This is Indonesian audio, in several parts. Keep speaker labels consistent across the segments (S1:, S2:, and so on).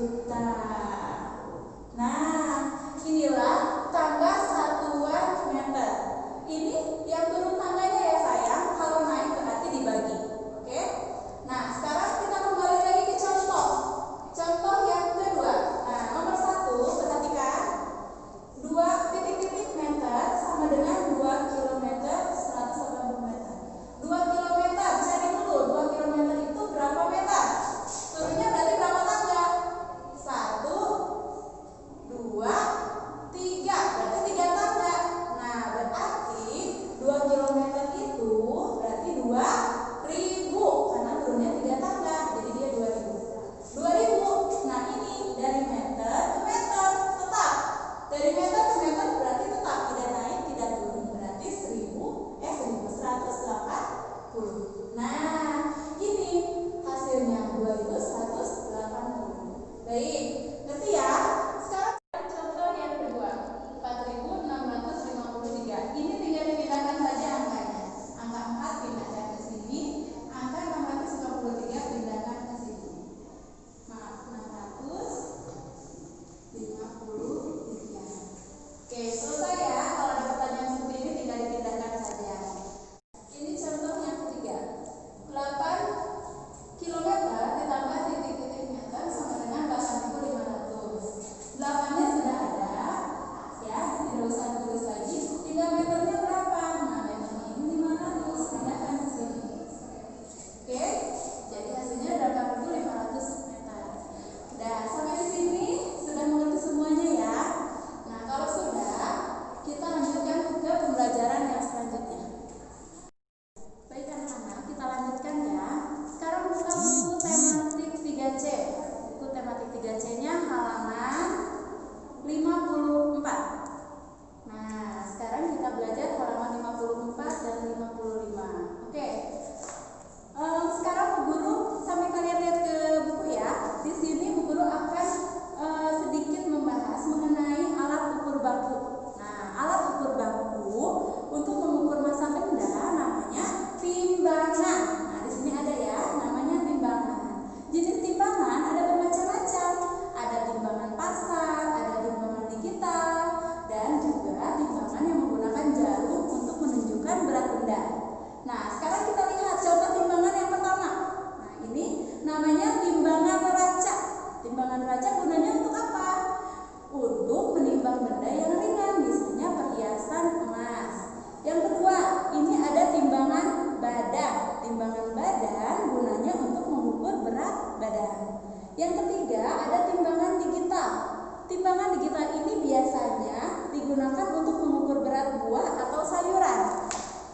S1: juta. Nah, inilah tangga satuan meter. Ini yang turun tangganya ya sayang. Kalau naik berarti dibagi. Oke? Nah, sekarang kita kembali lagi ke contoh. Contoh yang kedua. Nah, nomor 1, perhatikan. 2 titik-titik meter sama dengan 2 kilometer 180 meter. 2 kilometer, cari dulu 2 kilometer itu berapa meter? Turunnya berarti berapa tangga? 1, 2, 3, berarti 3 tangga. Nah, berarti 2 kilometer itu berarti 2.000 karena turunnya 3 tangga, jadi dia 2.000. 2.000. Nah, ini dari meter ke meter tetap. Dari meter ke meter berarti tetap tidak naik, tidak turun. Berarti 1.180. Nah, ini hasilnya 2.180. Baik, ngerti ya? Sekarang contoh yang kedua, 4.653. Ini tinggal dipindahkan saja angkanya. Angka 4 pindahkan ke sini, angka 653 pindahkan ke sini. Maaf, 653. Oke, selesai ya. Kalau ada pertanyaan seperti ini tinggal dipindahkan saja. Ini contoh yang ketiga. 8 kilometer ditambah titik-titik meter sama dengan 8.500. 8-nya sudah ada, ya, tidak usah tulis lagi. Tinggal meternya berapa? Nah, meternya ini 500, pindahkan ke sini. Oke, jadi hasilnya 8.500 meter. Nah, sampai di sini sudah mengerti semuanya ya. Nah, kalau sudah, kita lanjutkan ke pembelajaran yang selanjutnya. Baik anak-anak, kita lanjutkan ya. Sekarang buka buku tematik 3C. Buku tematik 3C-nya halaman 54. Nah, sekarang kita belajar halaman 54 dan 55. Oke. Sekarang Bu Guru sampai kalian lihat ke buku ya. Di sini Bu Guru akan sedikit membahas mengenai alat ukur baku. Nah, alat ukur baku untuk mengukur massa benda namanya timbangan. Nah, di sini ada ya, namanya timbangan. Jenis timbangan ada bermacam-macam. Ada timbangan pasar, ada timbangan digital, dan juga timbangan yang menggunakan jarum untuk menunjukkan berat benda. Nah, sekarang kita lihat contoh timbangan yang pertama. Nah, ini namanya timbangan neraca. Timbangan neraca gunanya untuk apa? Untuk menimbang benda yang ringan, misalnya perhiasan emas. Yang kedua, ini ada timbangan badan. Timbangan badan gunanya untuk mengukur berat badan. Yang ketiga, ada timbangan digital. Timbangan digital ini biasanya digunakan untuk mengukur berat buah atau sayuran.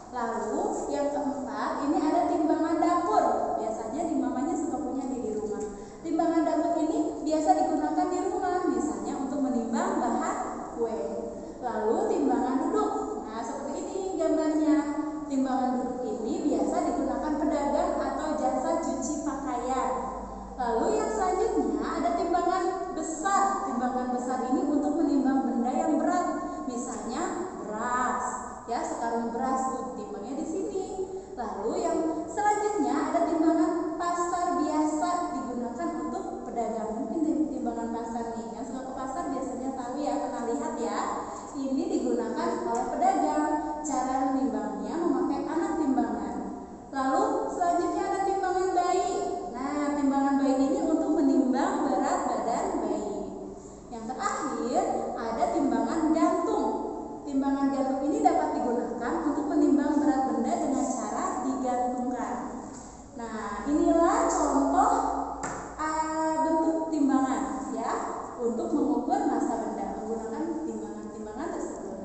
S1: Lalu yang keempat, ini ada timbangan dapur. Biasanya timbangannya suka punya di rumah. Timbangan dapur ini biasa digunakan di rumah, misalnya untuk menimbang bahan kue. Lalu timbangan duduk. Nah, seperti ini gambarnya. Timbangan duduk ini biasa digunakan pedagang atau jasa cuci pakaian. Lalu yang selanjutnya ada timbangan besar. Timbangan besar ini untuk menimbang benda yang berat, misalnya beras. Ya, sekarang beras tuh timbangnya di sini. Lalu yang selanjutnya ada timbangan pasar, biasa digunakan untuk pedagang. Mungkin timbangan pasar nih, yang suka ke pasar biasanya tahu ya, pernah lihat ya. Ini digunakan oleh pedagang. Cara menimbangnya memakai alat timbangan. Lalu selanjutnya ada timbangan bayi. Nah, timbangan bayi ini untuk menimbang berat badan bayi. Yang terakhir ada timbangan gantung. Timbangan gantung ini dapat digunakan untuk menimbang berat benda dengan cara digantungkan. Nah, inilah contoh bentuk timbangan ya, untuk mengukur massa benda menggunakan timbangan-timbangan tersebut.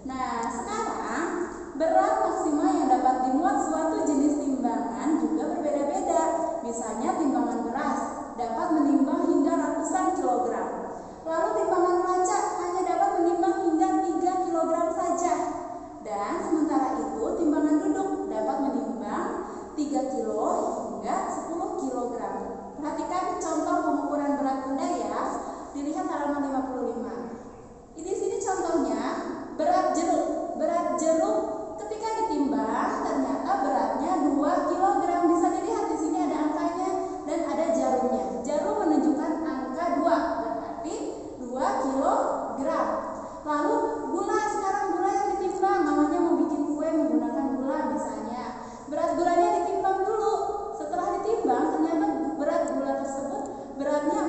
S1: Nah, sekarang berat maksimal yang dapat dimuat suatu jenis timbangan juga berbeda-beda. Misalnya timbangan beras dapat menimbang hingga ratusan kilogram. Lalu timbangan neraca hanya dapat menimbang hingga 3 kilogram saja. Dan sementara itu timbangan duduk dapat menimbang 3 kilo hingga 10 kilogram. Perhatikan contoh pengukuran berat benda ya. Dilihat halaman 55. Ini sini contohnya berat jeruk. Berat jeruk ketika ditimbang ternyata beratnya 2 kilogram. Bisa dilihat di sini ada angkanya dan ada jarumnya. Jarum menunjukkan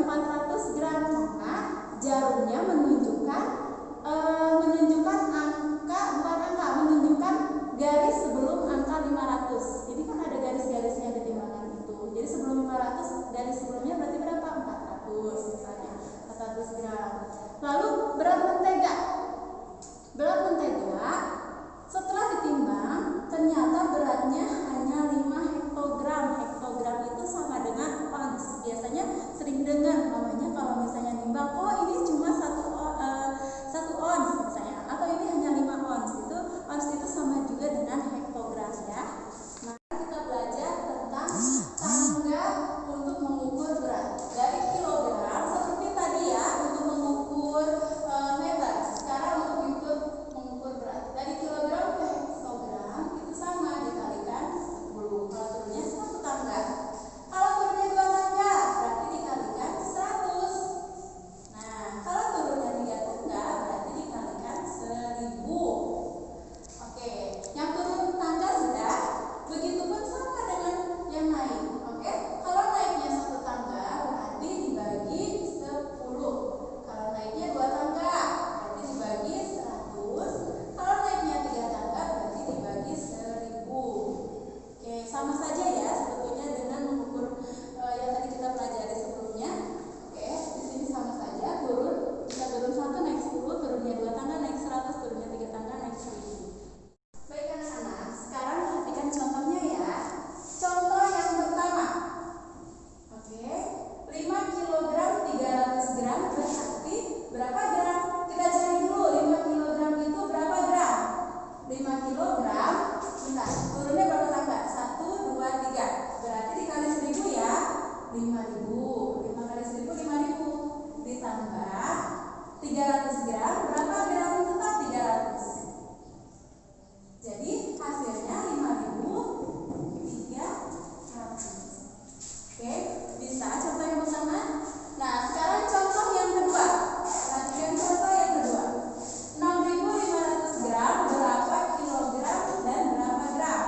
S1: 400 gram karena jarumnya menunjukkan angka, bukan angka, menunjukkan garis sebelum angka 500. Ini kan ada garis-garisnya di timbangan itu. Jadi sebelum 500, dari sebelumnya berarti berapa? 400 misalnya, 400 gram. Lalu berat mentega. Berat mentega setelah ditimbang ternyata beratnya hanya 5 hektogram. Hektogram itu sama dengan ons. Biasanya sering dengar namanya kalau misalnya nimbang, oh ini cuma 1 ons misalnya, atau ini hanya 5 ons. Itu ons itu sama juga dengan hektogram ya. Maka kita belajar tentang tangga untuk mengukur berat. Dari kilogram seperti tadi ya untuk mengukur meter. Sekarang untuk mengukur berat. Dari kilogram ke hektogram itu sama, dikalikan 10. Kalau turunnya 1 tangga. Kalau turunnya 2 tangga berarti dikalikan 100. Nah, kalau turunnya 3 tangga berarti dikalikan 1000. Oke, yang turun tangga sudah. Begitupun sama dengan yang naik. Oke, kalau naiknya 1 tangga berarti dibagi 10. Kalau naiknya 2 tangga berarti dibagi 100. Kalau naiknya 3 tangga berarti dibagi 1000. Oke, sama saja ya sebetulnya dengan mengukur yang tadi kita pelajari sebelumnya. Oke, di sini sama saja, bisa turun 1 naik 10, turunnya 2 tangga naik 100, turunnya 3 tangga naik 1000. Baik anak-anak, sekarang perhatikan contohnya ya. Contoh yang pertama. Oke, 5 kg 300 gram berarti berapa gram? Kita cari dulu 5 kg itu berapa gram? 5 kg, bentar, turunnya berapa tangga? 1, 2, 3. Berarti dikali 1000 ya. 5000. 5 kali 1000 5000. Ditambah 300 gram, berapa gram? Tetap 300. Jadi hasilnya 5300. Oke, bisa contoh yang pertama. Nah, sekarang contoh yang kedua. Perhatikan contoh yang kedua. 6500 gram berapa kilogram dan berapa gram?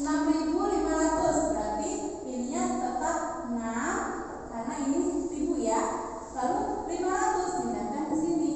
S1: 6500 berarti ininya tetap 6 karena ini 1000 ya. Lalu 500 pindahkan ke sini.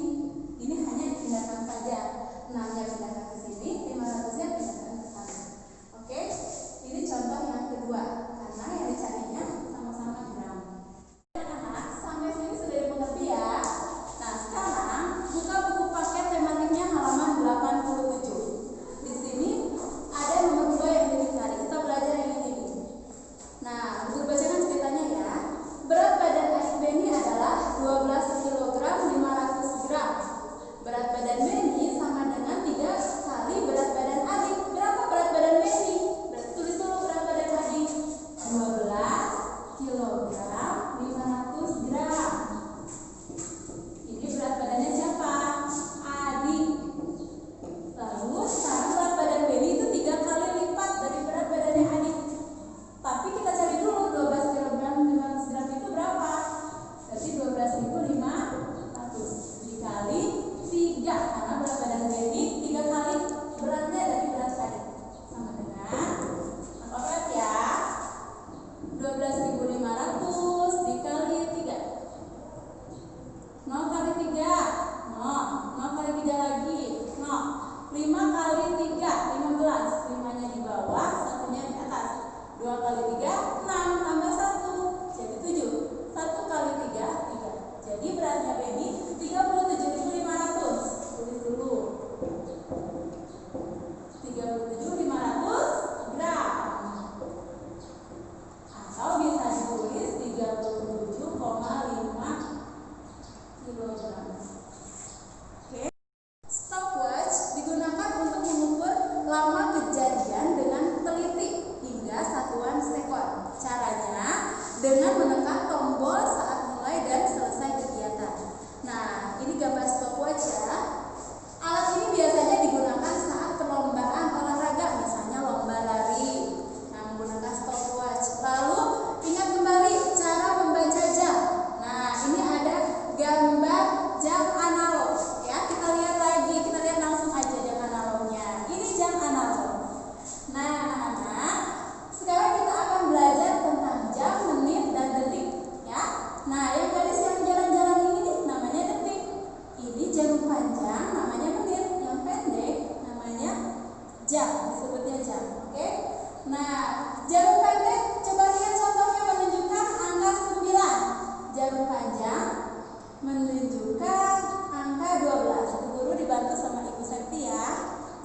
S1: menunjukkan angka 12. Bu Guru dibantu sama Ibu Septi ya.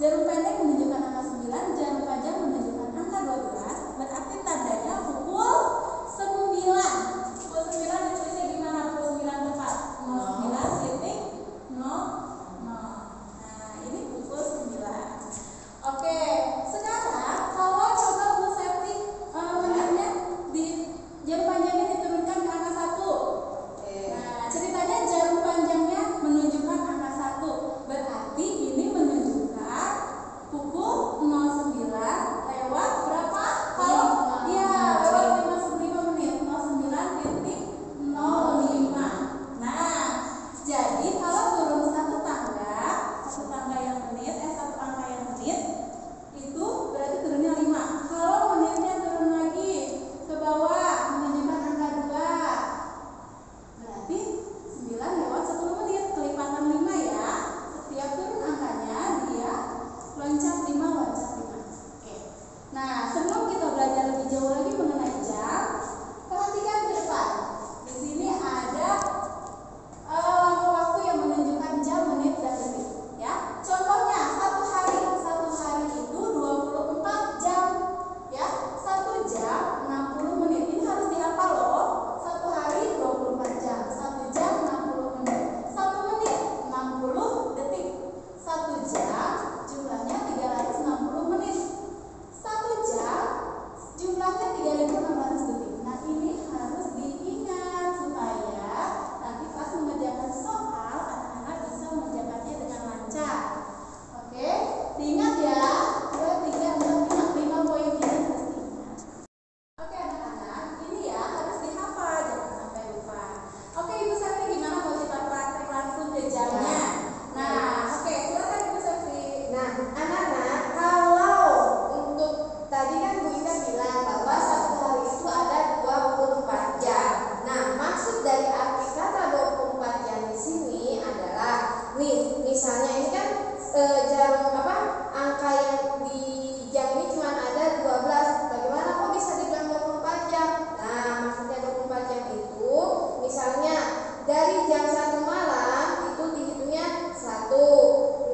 S1: Jarum pendek menunjukkan angka 9, jarum panjang menunjukkan angka 12. Berarti tandanya pukul 9. Pukul 9 ditulisnya gimana? Pukul 9 tepat. 09.00. Nah, ini pukul 9. Oke, sekarang kalau coba Bu Septi menitnya di jarum panjangnya diturunkan ke angka 1. Nah, ceritanya jarum panjangnya menunjukkan angka 1. Berarti ini menunjukkan pukul 09 lewat berapa? Kalau iya, lewat 55 menit. 09.05. Nah, jadi kalau turun satu tangga yang menit, satu angka yang menit, itu berarti turunnya 5. Kalau menitnya turun lagi ke bawah menunjukkan angka 2, berarti 9 lewat 10 menit, kelipatan 5 ya. Setiap turun angkanya dia loncat 5, loncat 5. Oke. Nah, sebelum kita belajar lebih jauh lagi mengenai jam, perhatikan ke depan. Di sini ada lampu waktu yang menunjukkan jam, menit, dan detik. Ya, contohnya satu hari itu 24 jam. Ya, 1 jam 60 menit. Ini harus dihafal loh. 1 hari 24 jam, 1 jam 60 menit, 1 menit 60 detik, 1 jam jumlahnya 360 menit, 1 jam jumlahnya 3600 detik. Nah, ini harus diingat supaya nanti pas mengerjakan soal anak-anak bisa mengerjakannya dengan lancar. Oke, diingat ya. 2, 3, 4, 5 poin ini harus diingat. Oke anak-anak, ini ya harus dihafal, jangan sampai lupa. Oke, Ibu Septi gimana kalau kita praktek langsung ke jamnya? Nah, oke, silakan Ibu Septi.
S2: Nah, anak-anak, kalau untuk tadi kan Bu Ina bilang bahwa satu hari itu ada 24 jam. Nah, maksud dari arti kata 24 jam di sini adalah nih, misalnya ini kan jarum angka yang di jam ini cuma ada 12. Bagaimana kok bisa dibilang 24 jam? Nah, maksudnya 24 jam itu misalnya dari jam 1 malam itu dihitungnya 1,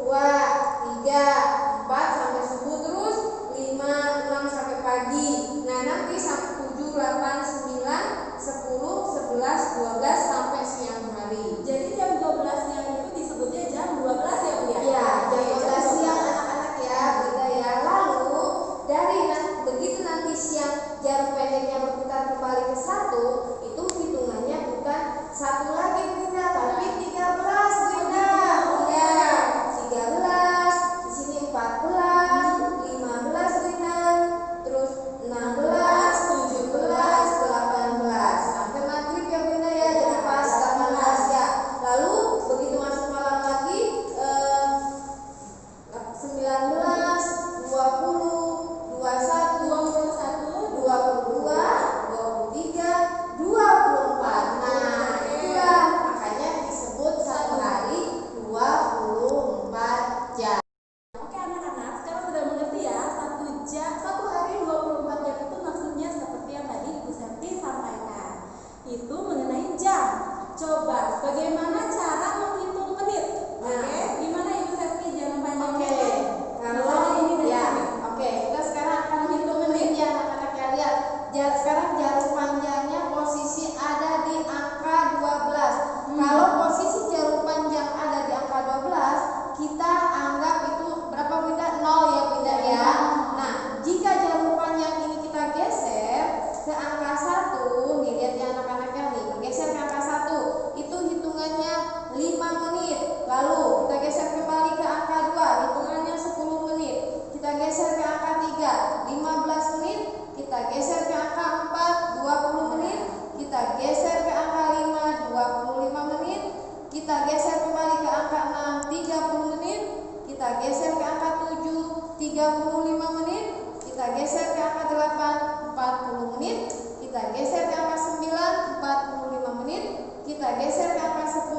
S2: 2, 3, 4 sampai subuh, terus 5, 6 sampai pagi. Nah, nanti sampai 7, 8, 9, 10, 11, 12 sampai siang hari.
S1: Jadi jam 12-nya itu disebutnya jam 12 ya Bu ya?
S2: Iya, jam
S1: Oke,
S2: 12 siang anak-anak ya, beda ya. Lalu dari begitu nanti siang jarum pendeknya berputar kembali ke 1, itu hitungannya bukan 1 lagi Bunda, tapi 13 Bunda. Ya, 13, di sini 14, 15 Bunda, terus 16, 17, 18 sampai maghrib ya Bunda ya, jadi pas 18 ya. Lalu begitu masuk malam lagi 19, 20, 21, 22, 23, 24. Nah, itulah makanya disebut satu hari 24 jam.
S1: Oke anak-anak, sekarang sudah mengerti ya, satu hari 24 jam itu maksudnya seperti yang tadi Ibu Septi sampaikan. Itu mengenai jam. Coba bagaimana cara menghitung menit? Oke, gimana Ibu Septi jarum panjangnya? Misalnya ini dari
S2: ya,
S1: sini.
S2: oke, kita sekarang akan menghitung menit ya anak-anak ya. Lihat, sekarang jarum panjangnya posisi ada di angka 12. Kalau posisi jarum panjang ada di angka 12, kita anggap itu berapa Bunda? 0 ya Bunda ya. Nah, jika jarum panjang ini kita geser ke angka 1, nih lihat ya anak-anak ya, nih bergeser ke angka 1, itu hitungannya 5 menit. Lalu kita geser kembali ke angka 2, hitungannya 10 menit. Kita geser ke angka 3, 15 menit. Kita geser ke angka 4, 20 menit. Kita geser ke angka 5, 25 menit. Kita geser kembali ke angka 6, 30 menit. Kita geser ke angka 7, 35 menit. Kita geser ke angka 8, 40 menit. Kita geser ke angka 9, 45 menit. Kita geser ke angka 10,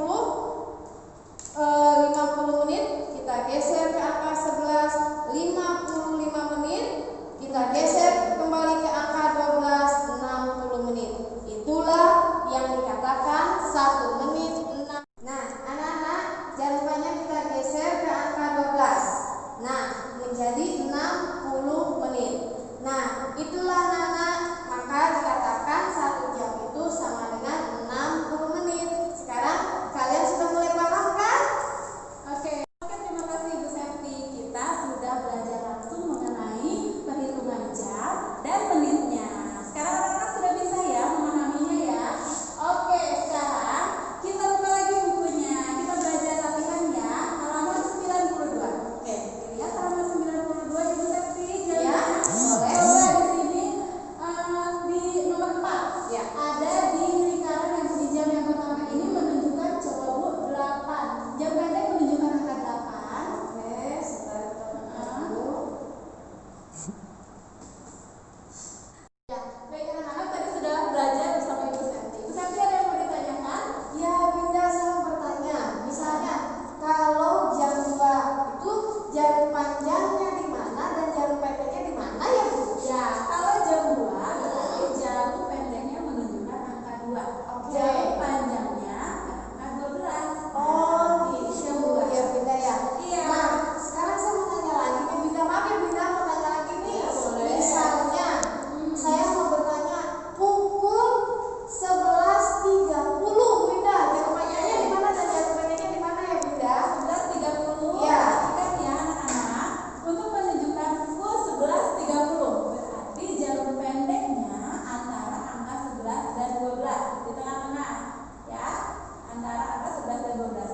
S2: 50 menit. Kita geser ke angka 11, 55 menit. Kita geser kembali ke angka 12, 60 menit. Itulah yang dikatakan 1 menit 6
S1: antara angka 11 dan 12.